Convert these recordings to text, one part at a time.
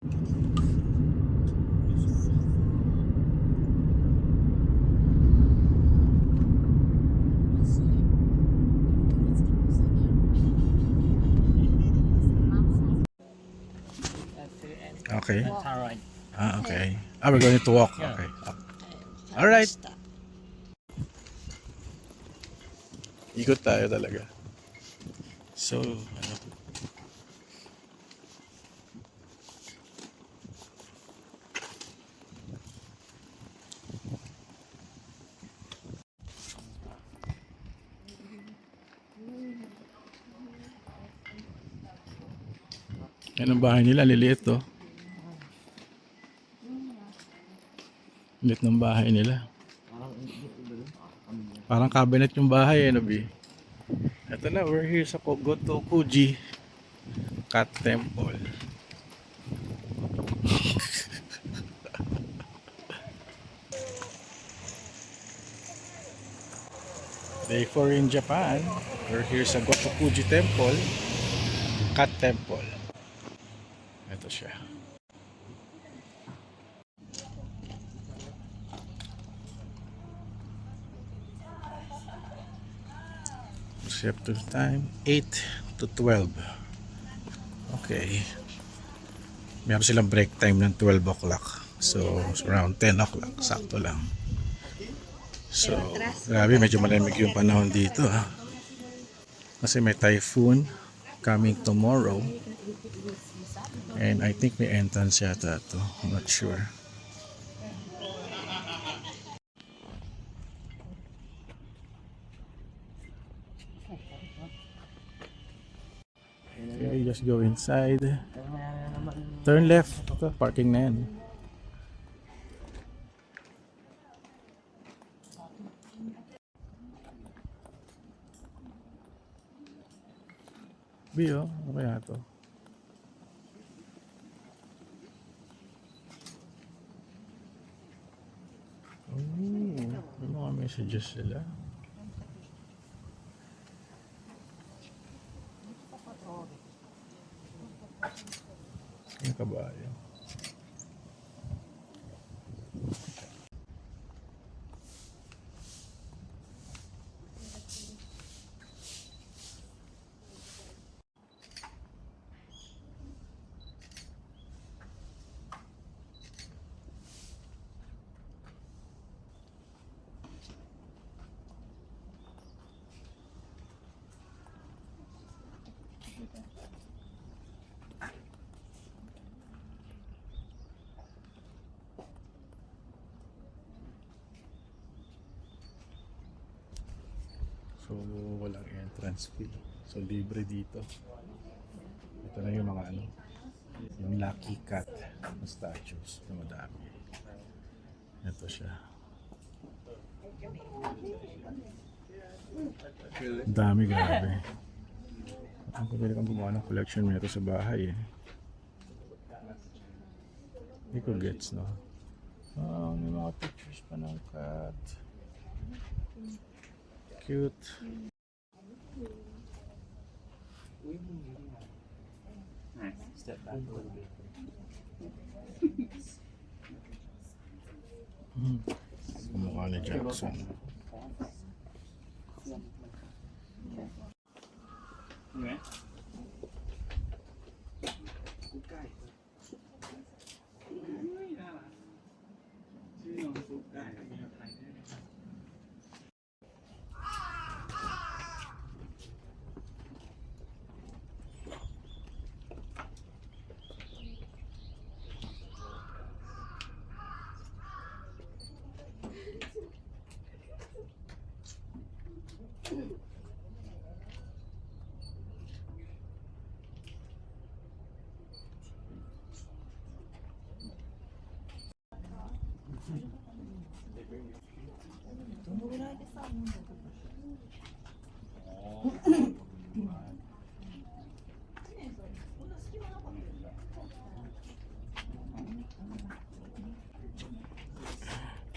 Okay. Alright. Okay. We're going to walk. Yeah. Okay. Alright. Ikot tayo talaga. So, ano? Yan ang bahay nila, liliit to. Liit ng bahay nila. Parang cabinet yung bahay, ano bi? Ito na, we're here sa Gotokuji Cat Temple. Day 4 in Japan. We're here sa Gotokuji Temple, Cat Temple. Ito siya. Receptor time 8 to 12. Okay. Meron silang break time ng 12 o'clock. So, around 10 o'clock. Sakto lang. So, grabe, medyo malamig yung panahon dito ha. Kasi may typhoon coming tomorrow. And I think may entrance yata ito. I'm not sure. Okay, just go inside. Turn left. Ito, parking na yan. Bio, ano kaya ito? Oh, may mga messages sila. Yung kabayo. So, walang entrance fee. So, libre dito. Ito na yung mga ano, yung Lucky Cat na statues na madami. Ito siya. Dami, grabe. Ang pwede kang gumawa ng collection nito sa bahay eh. Hindi ko gets, no? Oh, may mga pictures pa ng cat. Cute. Step back a little bit. Kumukha ni Jackson. Okay.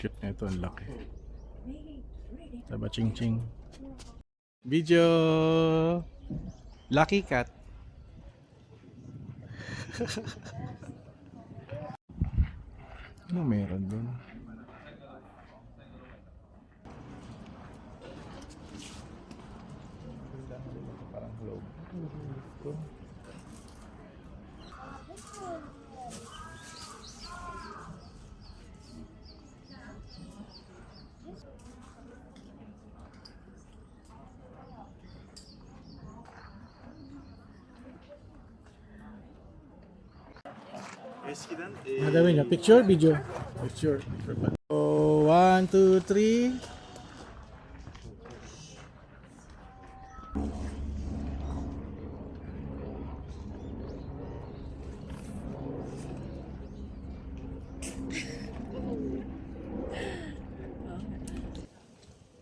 Cute na ito, ang laki. Taba ching ching. Video! Lucky Cat. Ano meron dun? Parang globe. Gagawin niya. Picture, video. Picture. Picture pa. So, 1, 2, 3.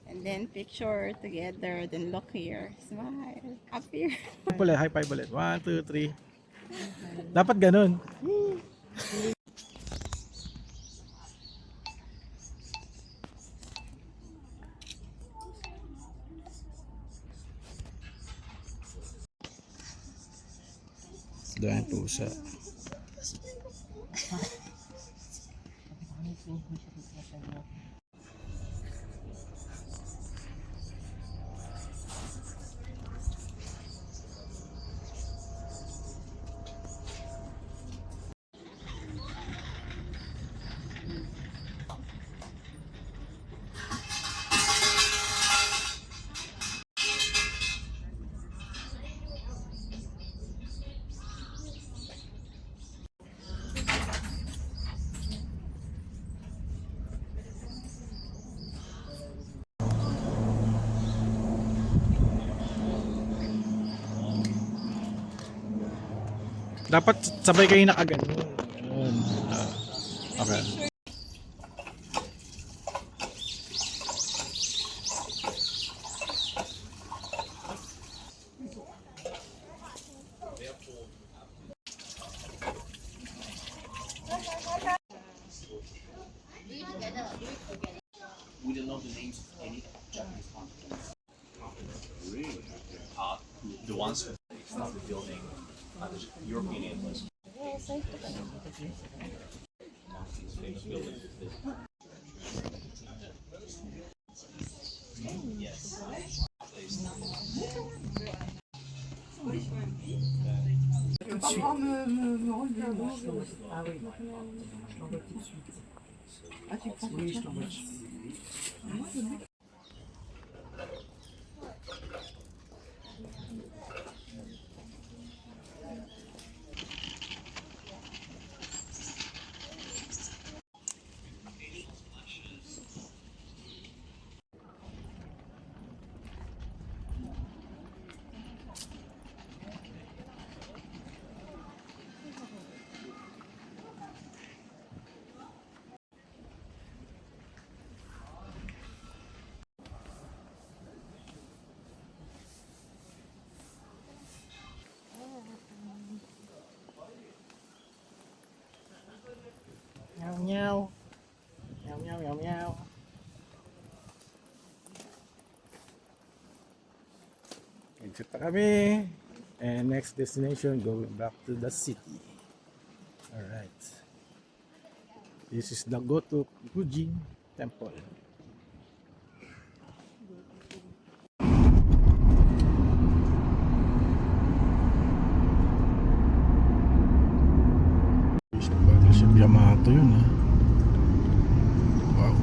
And then picture together, then look here, smile, up here. Ulit, high five ulit. 1, 2, 3. Dapat ganun. Dahil pusa. Dapat sabay kayo nakaganon. Ganun. Okay. We don't know the names of any Japanese continents. Really? The ones who started building the European empires. These famous buildings. Yes. Meow meow. Meow meow meow meow. Exit na kami. And next destination, going back to the city. Alright. This is the Goto Gujin Temple. Battleship Yamato yun ha. Wow.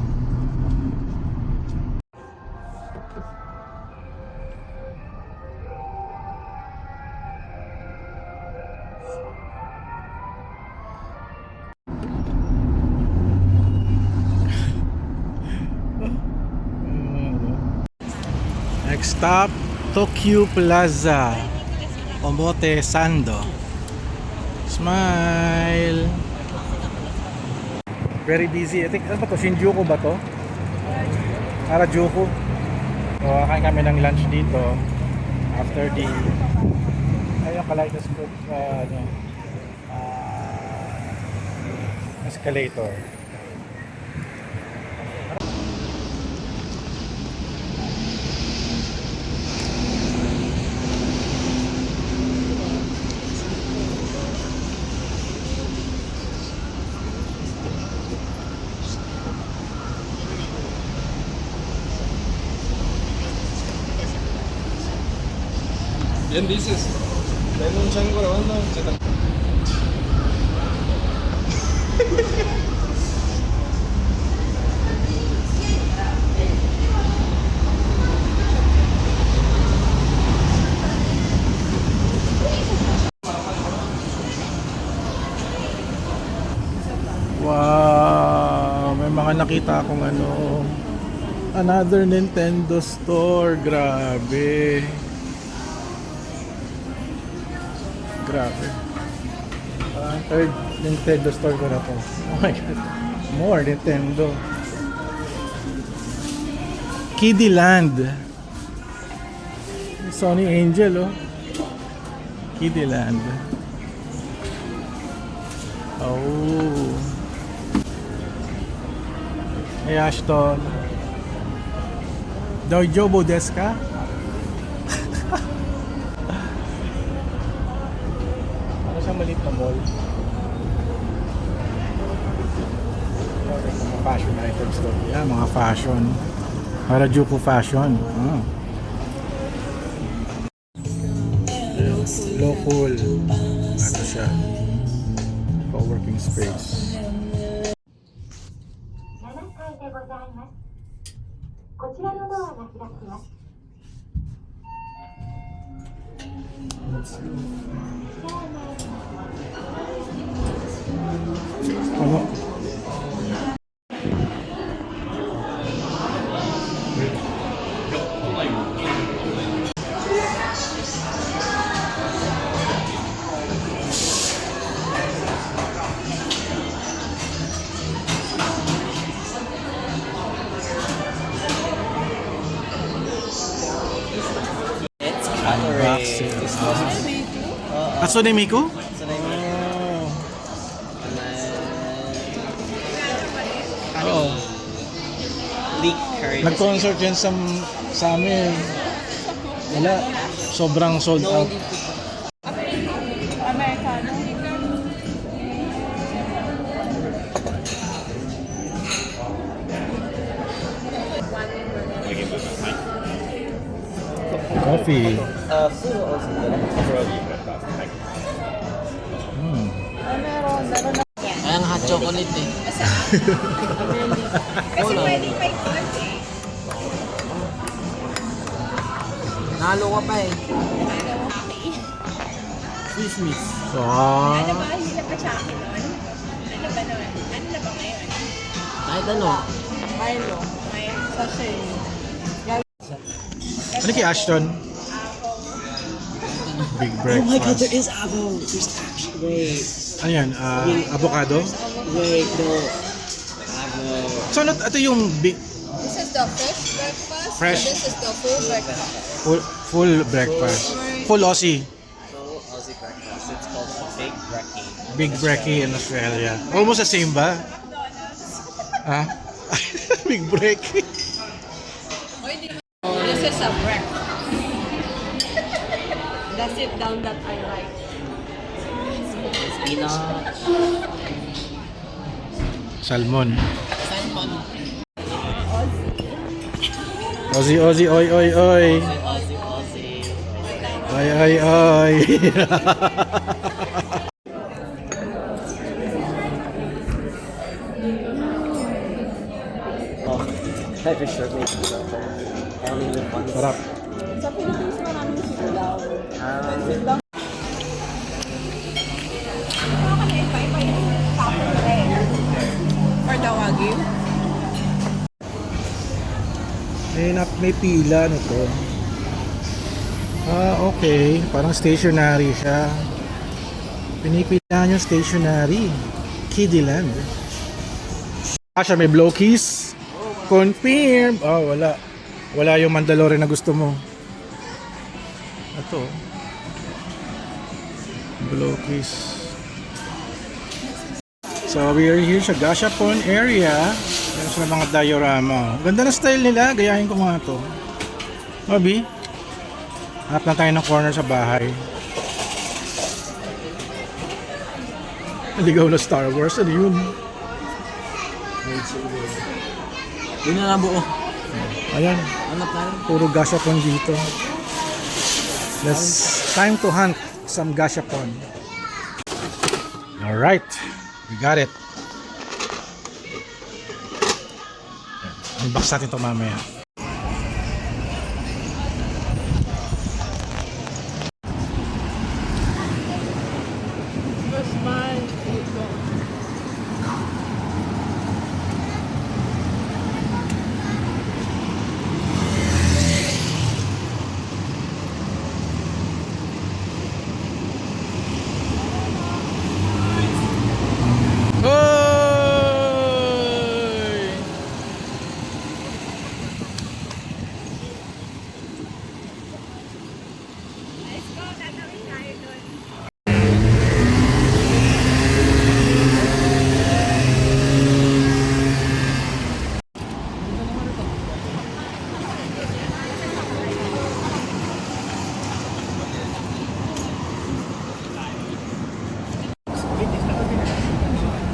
Next stop, Tokyo Plaza, Omote Sando. Smile. Very busy. I think, ano ba to? Shinjuku ba to? Harajuku. So, kakain kami ng lunch dito. After the ayun, kaleidoscope escalator. And this is Lemon Chango no? Wow, may mga nakita akong another Nintendo store. Grabe. Grabe. Parang third Nintendo store ko na to. Oh my god. More Nintendo. Kiddie Land. Sony Angel, oh. Kiddie Land. Oh. Hey Ashton. Dojobo desu ka? Ano sa maliit na mall? Mga fashion items to. Yeah, mga fashion. Harajuku fashion. Ah. Local. Ano siya? Co-working space. 7階でございます。こちらのドアが開きます。 Ano? It's Catherine. Hatsune Miku? Oo. Leak curry. Nag-concert yan sa amin. Wala. Sobrang sold out. Americano. Coffee. Food also. Kaya nga hot chocolate eh. Kasi pwedeng may cold eh. Nalo ka pa eh. Swiss miss. Wow. Ano ba? Hindi pa siya akin nun? Ano ba nun? Ano na ba ngayon? Kahit ano. Milo. May sachet. Ano kay Ashton? Big breakfast. is apple. There's actually wait. Ano yan? Avocado? Wait, no. Apple. So ano, ito yung big, This is the fresh breakfast. Fresh. And this is the full breakfast. full breakfast. Full Aussie. Full Aussie breakfast. It's called Big Brekkie. Big brekkie in Australia. Almost the same ba? Ha? Big brekkie. This is a breakfast. The sit down that I like. Spinach. Salmon. Salmon. Aussie, Aussie, oi, oi, oi. Aussie, Aussie. Ay, ay, ay. Oh, life is short, mate. Only live once. Sarap. Sa Philippines maraming sitaw. Ah, Iba-iba yung sapon rin. Or the wagyu. May pila na to. Okay. Parang stationary siya. Pinipilahan yung stationary. Kiddie Land. Siya may blow keys. Confirm. Oh, wala. Wala yung Mandalorian na gusto mo. Ito. Blow keys. So, we are here sa Gashapon area. Meron sila mga diorama. Ganda na style nila. Gayahin ko mga to. Mabi. Hanap na tayo ng corner sa bahay. Naligaw na Star Wars. Ano yun? yun na nabuo. Ayan. Ano tayo? Puro Gashapon dito. Let's time to hunt some gashapon. All right, we got it. Unbox natin ito mamaya. Hoy!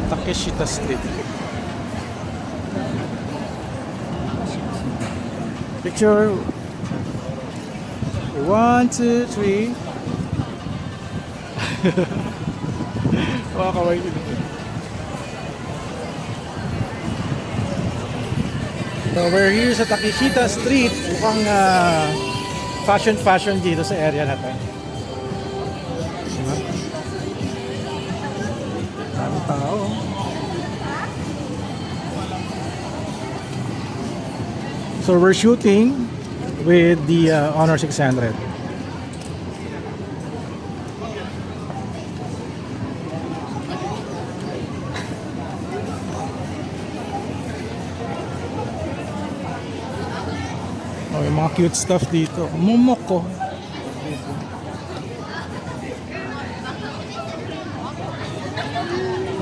Takeshita Street. Picture 1, 2, 3. Oh, kawaii. So we're here sa Takeshita Street. Mukhang fashion dito sa area na to. Diba? Maraming tao. So we're shooting with the Honor 600. Oh, yung mga cute stuff dito. Momoko.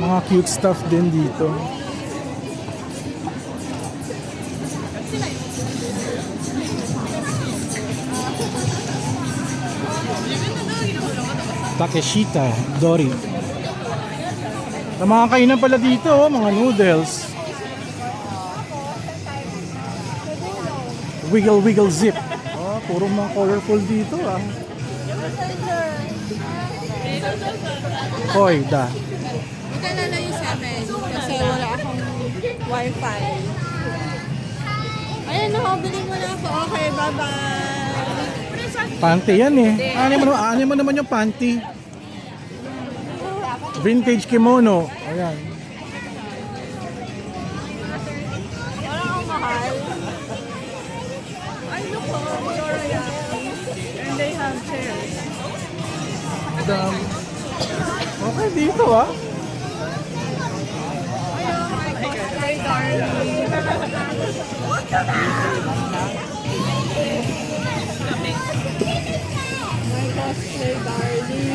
Mga cute stuff din dito. Takeshita Dori. Sa mga kainan pala dito, oh, mga noodles. Wiggle zip. Oh, puro mga colorful dito ah. Hoy, da. Huwag ka lalayo sa amin kasi wala akong wifi. Ayan, nakabili mo na ako. Okay, bye-bye. Panty yan eh. Ano mo naman yung panty? Vintage kimono. Ayan. Wala akong mahal. Ay, look, Victoria. And they have chairs. Okay dito ah. Hi, darling. My cosplay darling.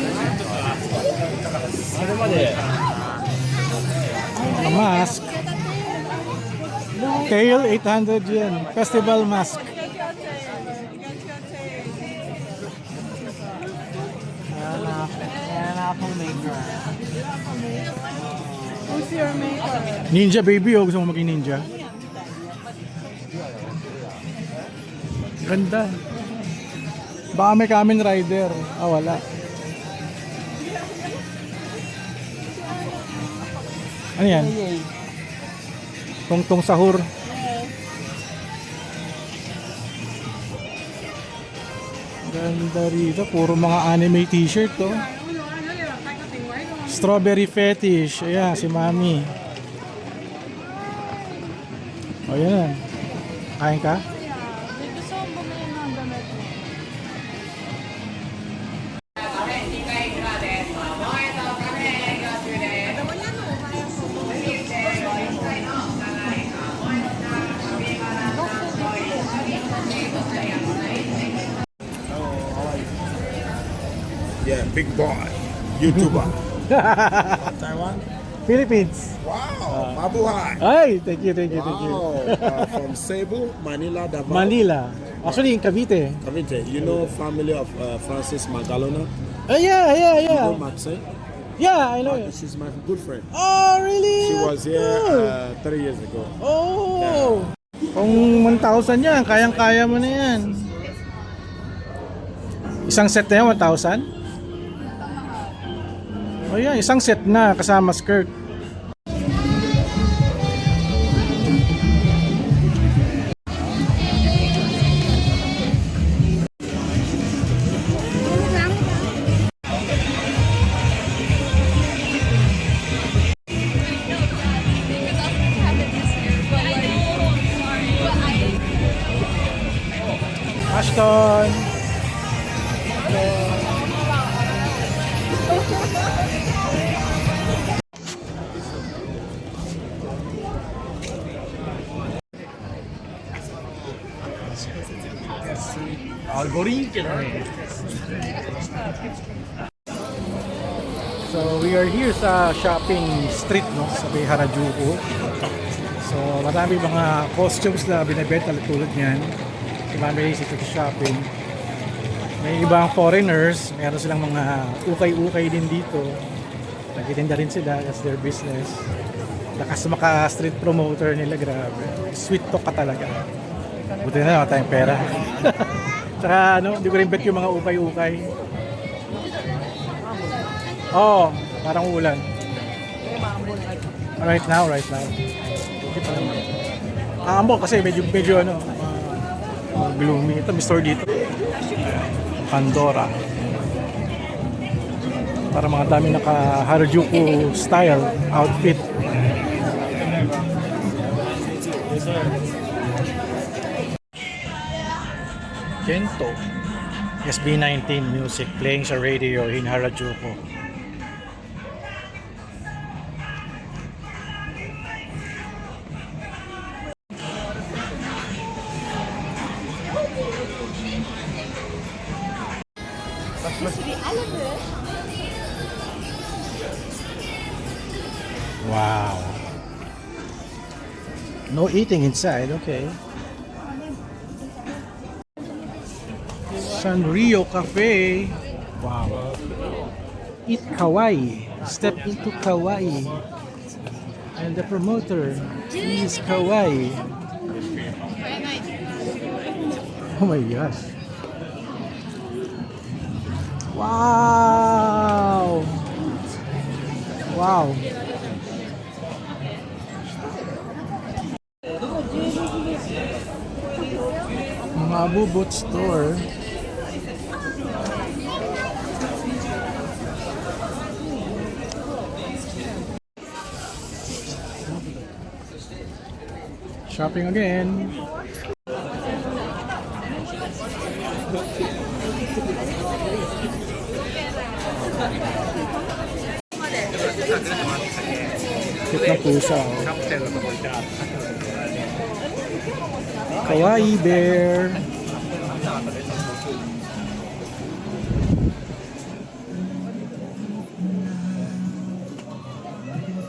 A mask. Kale 800 yen. Festival mask. Who's your makeup? Ninja baby oh. Gusto mo maging ninja? Ganda. Baka may Kamen Rider. Ah, wala. Ano yan? Tungtong sahur. Ganda rito. Puro mga anime t-shirt to. Strawberry fetish. Ayan, si Mami. O, yan. Kain ka? Gusto kong bumili ng damit mo. Yeah, big boy. YouTuber. Taiwan? Philippines. Wow, mabuhay. Ay, thank you. Wow, from Cebu, Manila, Davao. Manila. Actually, in Cavite. Cavite. You know family of Francis Magalona? Yeah. You know Maxine? Yeah, I know it. She's my good friend. Oh, really? She was here 3 years ago. Oh! Kung 1,000 yan, kayang-kaya mo na yan. Isang set na yan, 1,000? O yan, isang set na kasama skirt. Ashton! So we are here sa shopping street, no, sa may Harajuku. So marami mga costumes na binibenta tulad niyan. Marami dito sa shopping. May ibang foreigners, meron silang mga ukay-ukay din dito. Nagtitinda rin sila, that's their business. Lakas maka street promoter nila, grabe. Sweet talk ka talaga. Buti na lang tayong pera. Tsaka ano, hindi ko rin bet yung mga ukay-ukay. Oh, parang ulan. Right now. Okay pa naman. Ambon kasi medyo ano, gloomy. Ito, may store dito. Pandora. Para mga dami naka Harajuku style outfit. Kento. SB19 music playing sa radio in Harajuku. Wow. No eating inside, okay. Sanrio Cafe. Wow. Eat kawaii. Step into kawaii. And the promoter is kawaii. Oh my gosh. Wow. Wow. Mabubot store. Shopping again. Cute na pusa. Oh. Kawaii bear.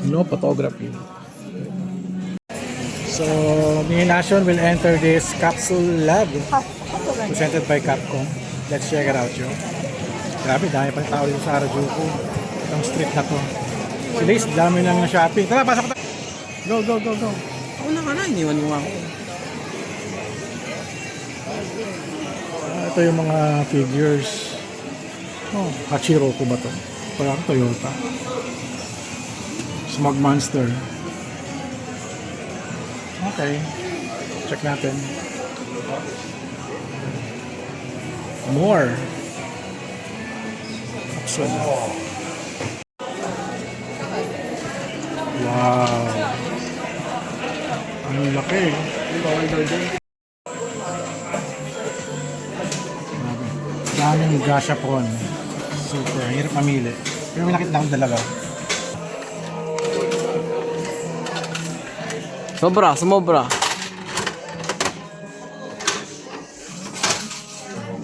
No photography. So, Mini Nation will enter this capsule lab presented by Capcom. Let's check it out, yo. Grabe, dami pang tao dito sa Harajuku. Itong street na to. Si Lace, dami nang shopping. Tara, pasok tayo. Go. Ako na ka na, iniwan mo ako. Ito yung mga figures. Oh, Hachiro ko ba to? Parang Toyota. Smog Monster. Okay. Check natin. More. Action. Wow. Ang laki. Daming gashapon. Super. Hirap mamili. Pero may nakita akong dalawa. Sumobra.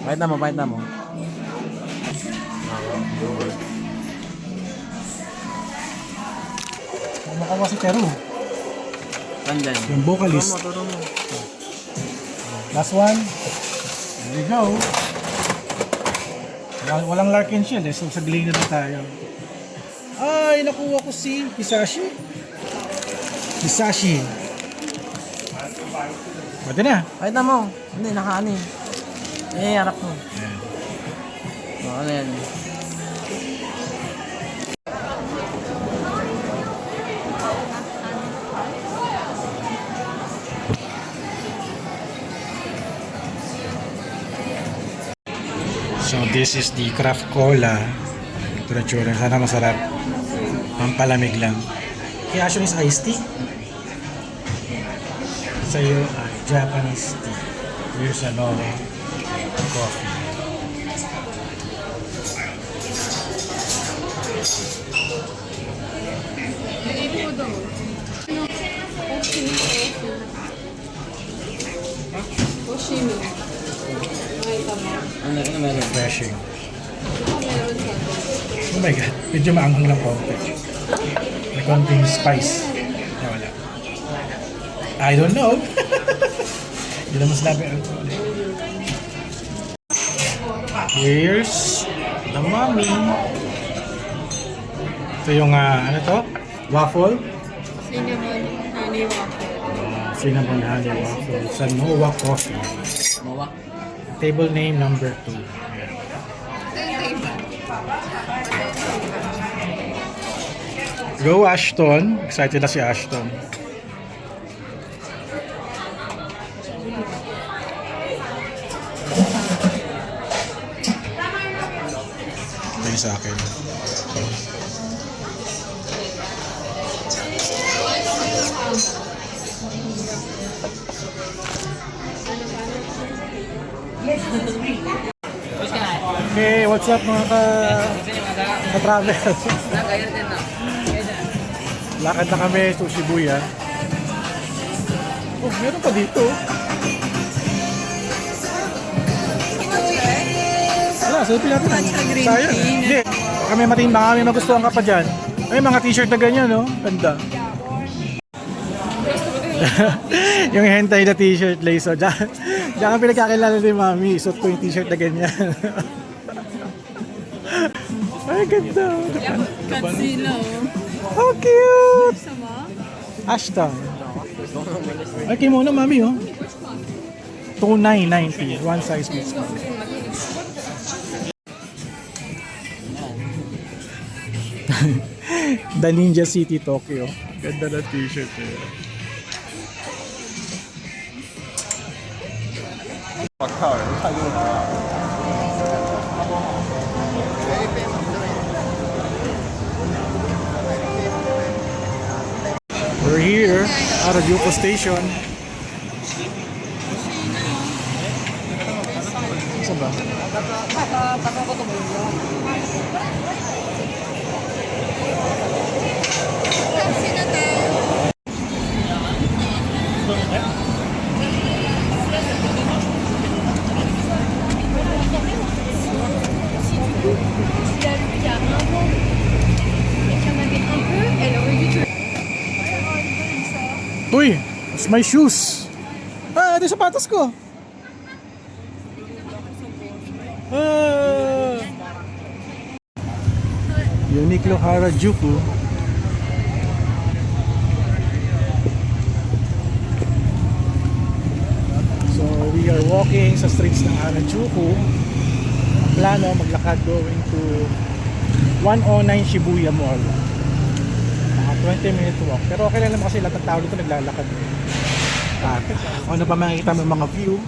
Bahit na mo. Makawa si Teru. Nandyan. Yung vocalist. Turo mo. Last one. There you go. Walang Larkin Shell eh. So sagling na lang tayo. Ay, nakuha ko si Hisashi. Pwede na. Bahit na mo. Hindi, nakaano eh. Harap mo. ano yan? So this is the craft cola. Ito na tsura. Sana masarap. Pampalamig lang. Kaya actually is iced tea. Sa'yo ay Japanese tea. Here's another coffee. Oshimi. Ano meron? Refreshing. Oh my god. Medyo maanghang lang konti. May konting spice. Ay, wala. I don't know. Hindi naman sinabi ang alcohol. Here's the mommy. Ito yung ano to? Waffle? Cinnamon honey waffle. Cinnamon honey waffle. Sa Noah Coffee. Mawa? Table name number 2. Go Ashton. Excited na si Ashton. Ito yung sa akin. Okay, what's up mga ka-travel? Lakad na kami sa Shibuya. Oh, meron pa dito. Wala, selfie natin. Sayang. Hindi, kami matimba kami magustuhan ka pa dyan. Ay, mga t-shirt na ganyan, no? Ganda. Yung hentai na t-shirt, Laiso. Diyan kang pinagkakilala ni Mami. Suot ko yung t-shirt na ganyan. Ay, ganda. Katsino. How cute! Sama? Ashton. Ay, kimono, Mami, oh. 2990. One size fits. The Ninja City, Tokyo. Ganda na t-shirt eh. We're here at Harajuku Station. Saan ba? Taxi na tayo. Uy! It's my shoes! Ah, ito yung sapatos ko! Ah! Uniqlo Harajuku. So, we are walking sa streets ng Harajuku. Ang plano, maglakad going to 109 Shibuya Mall. 20-minute walk. Pero okay lang naman kasi lahat ng tao dito naglalakad. At kung ano pa makikita mo mga view.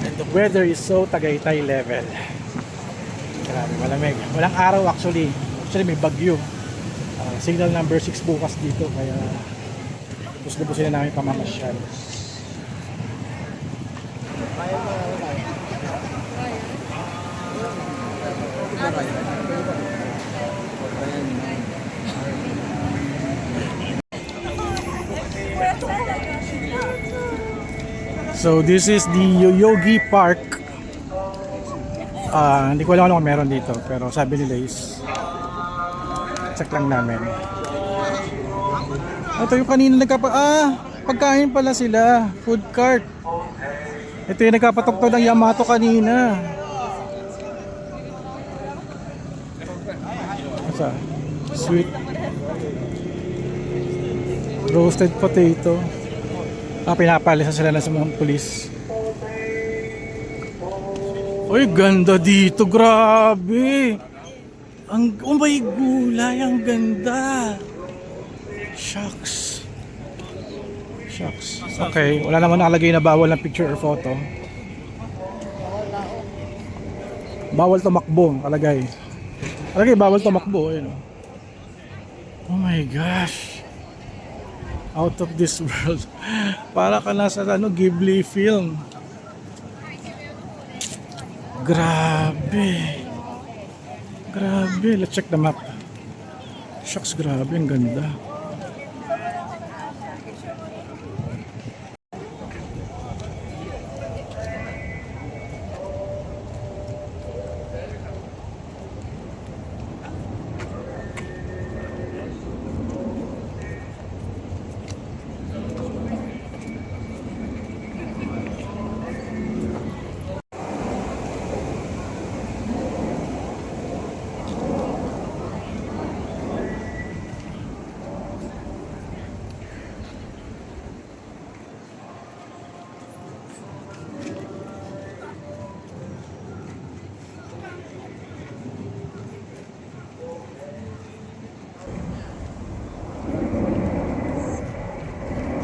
And the weather is so Tagaytay level. Grabe, malamig. Walang araw actually. Actually may bagyo. Signal number 6 bukas dito. Kaya gusto na namin pamamasyal. So this is the Yoyogi Park. Hindi ko alam kung meron dito, pero sabi nila is check lang namin. Ito yung kanina pagkain pala sila, food cart. Ito yung nagkapatok ng Yamato kanina. Asa? Sweet roasted potato. Pinapalisan sila na sa mga pulis. Uy, ganda dito. Grabe. Oh my gulay. Ang ganda. Shucks. Shucks. Okay. Wala naman nakalagay na bawal ng picture or photo. Bawal tumakbo. Kalagay. Kalagay bawal tumakbo. Ayun. Oh my gosh. Out of this world. Para ka nasa Ghibli film. Grabe. Grabe. Let's check the map. Shucks, grabe. Ang ganda.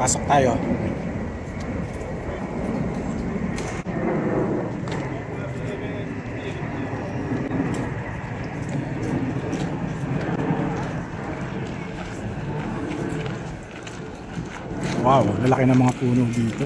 Pasok tayo. Wow, lalaki ng mga puno dito.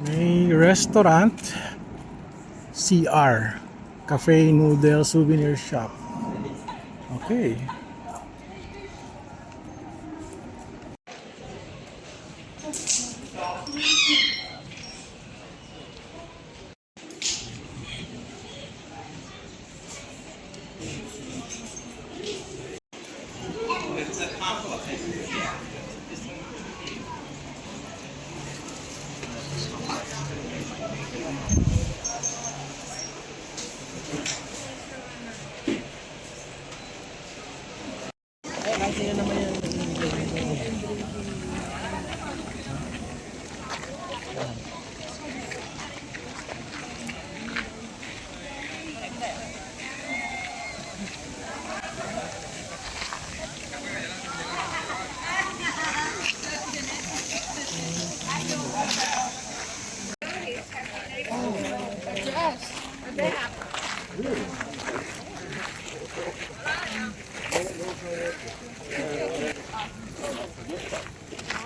May restaurant, CR, Cafe Noodle Souvenir Shop. Okay.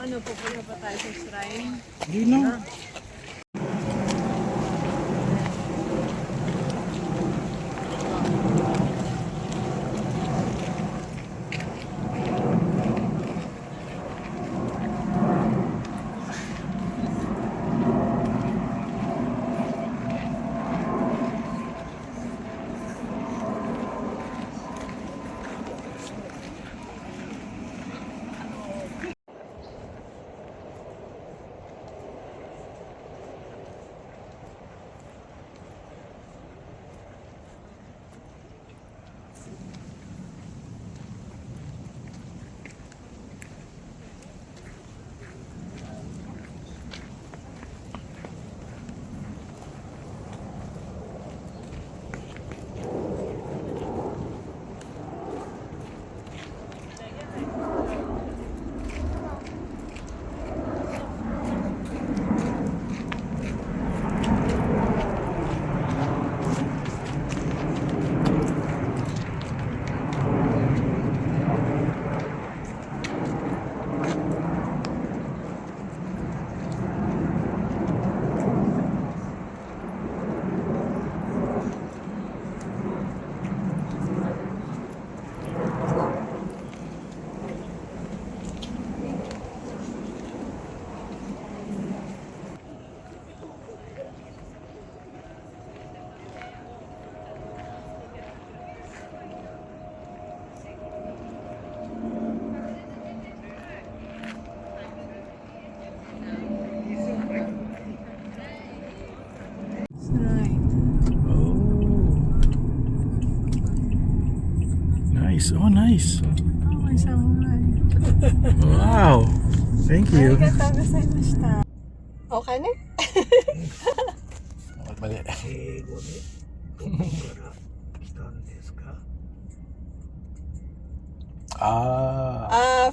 Ano, pupunta pa tayo sa shrine? Hindi na. nice. Oh, may samurai. Wow. Thank you. Arigatou gozaimashita. Okay na? Mali.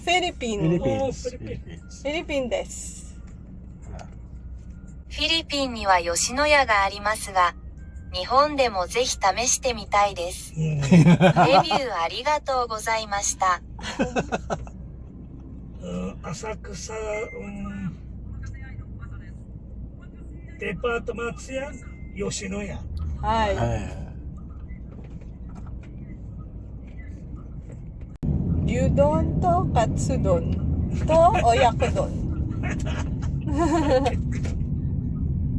Philippine. Philippines. Philippine です。フィリピンには吉野家がありますが、日本でもぜひ試してみたいです。レビューありがとうございました。浅草、デパート松屋、吉野家。はい。はい。牛丼とカツ丼と親子丼。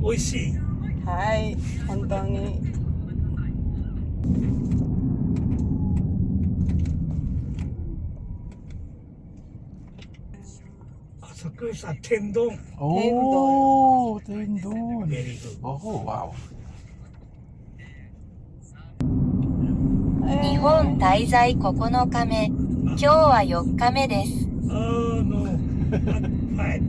美味しい。はい。本当に。浅草天丼。Oh, tendon. ベリーグ Oh, wow. 日本滞在9日目、今日は4日目です。の、はい。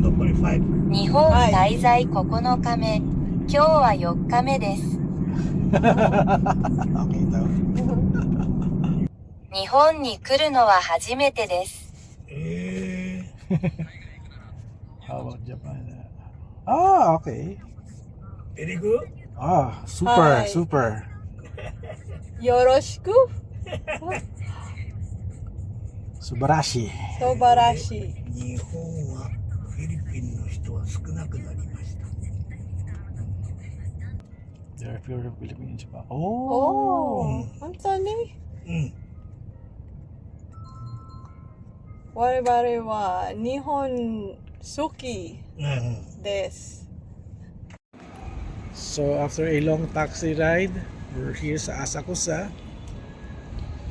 残り5。日本滞在9日目、今日は4日目です。 Okay daw. 日本に来るのは初めてです。 How about Japan? Ah, okay. ベリーグ Ah, super, Hi. super. よろしく。 Subarashi. 素晴らしい。日本はフィリピンの人は少なくなりました。 There are fewer Philippines in Japan. お Oh. お、本当にうん。我々は日本好きです。 So after a long taxi ride, we're here sa Asakusa.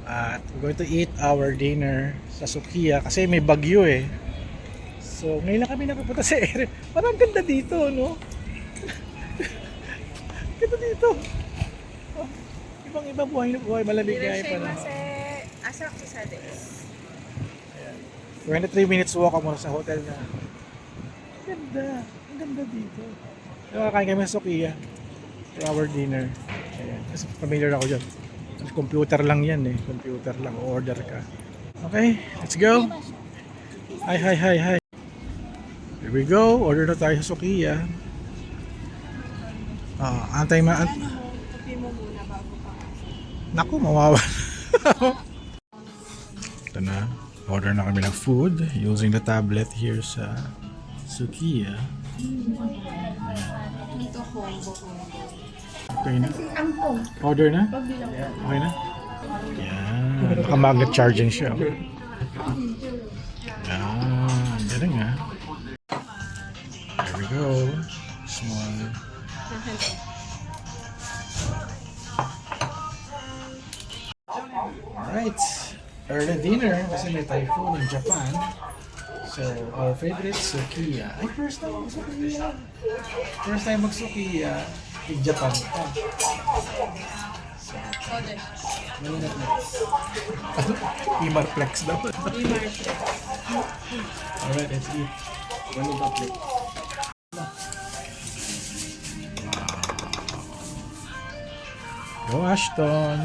At we're going to eat our dinner sa Sukiya kasi may bagyo eh. So ngayon lang kami nakapunta sa area. Parang ganda dito, no? Ganda dito. Oh, ibang-ibang buhay, malamig nga yung panahon. 浅草です。 23 minutes walk muna sa hotel na. Ang ganda dito. Nakakain kami sa Sukiya for our dinner. Ayan. Kasi familiar ako dyan. Computer lang yan eh. Computer lang. Order ka. Okay, let's go. Hi. Here we go. Order na tayo sa Sukiya. Antay Kape mo muna bago pa. Naku, mawawa. Ito na. Order na kami ng food using the tablet here sa Sukiya. Okay na. Order na? Okay na? Yan. Naka-magnet charging siya. Yan. Galing ha. There we go. Small. Alright. Early dinner kasi may typhoon in Japan. So, our favorite Sukiya. Ay, first time mag-Sukiya. First time mag-Sukiya in Japan pa. So, Maninaplex. Imarplex daw. Alright, let's eat. Maninaplex. Go, Ashton.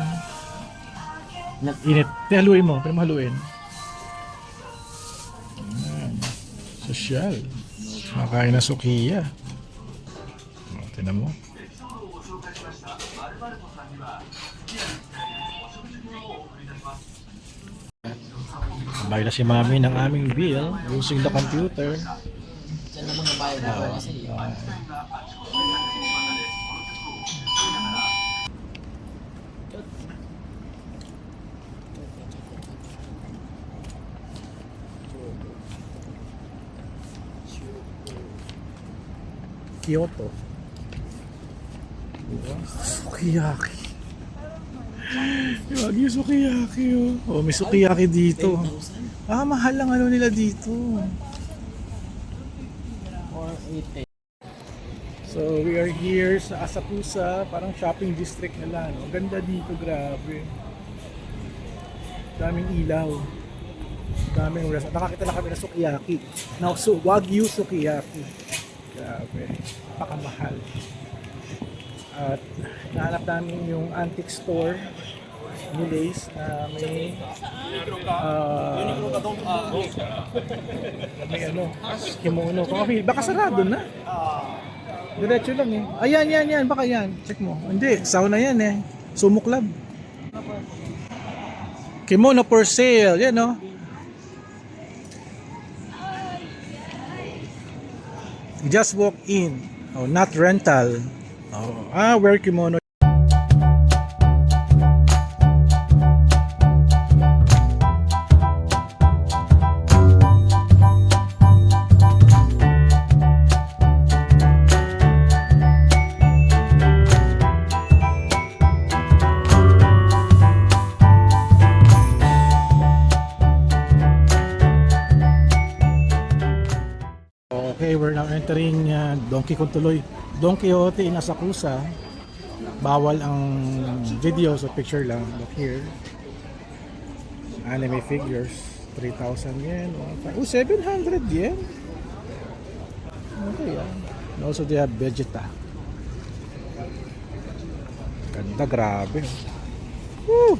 Init. Haluin mo. Pero mahaluin. Ayan. Sosyal. Makain na Sukiya. Tinan mo. Bayad na si Mami ng aming bill using the computer. Diyan naman ang bayad ako kasi. Kyoto. Sukiyaki. Yung sukiyaki oh. Oh, may sukiyaki dito. Mahal lang ano nila dito. Or 8. So we are here sa Asakusa, parang shopping district nila, no? Ganda dito, grabe. Daming ilaw. Daming restaurant. Nakakita na kami ng sukiyaki. Now, so Wagyu sukiyaki. Grabe. Napakamahal. At nahanap namin yung antique store ni Lace na may may ano, kimono. Baka sarado na. Diretso lang eh. Ayan, yan. Baka yan. Check mo. Hindi, sauna yan eh. Sumo Club. Kimono for sale. Yan oh. Just walk in. Oh, not rental. Oh, wear kimono. Okay, we're now entering Don Quixote in Asakusa. Bawal ang video, so picture lang. But here, anime figures, 3,000 yen. Oh, 700 yen. Okay, and also they have Vegeta. Ganda, grabe. Woo!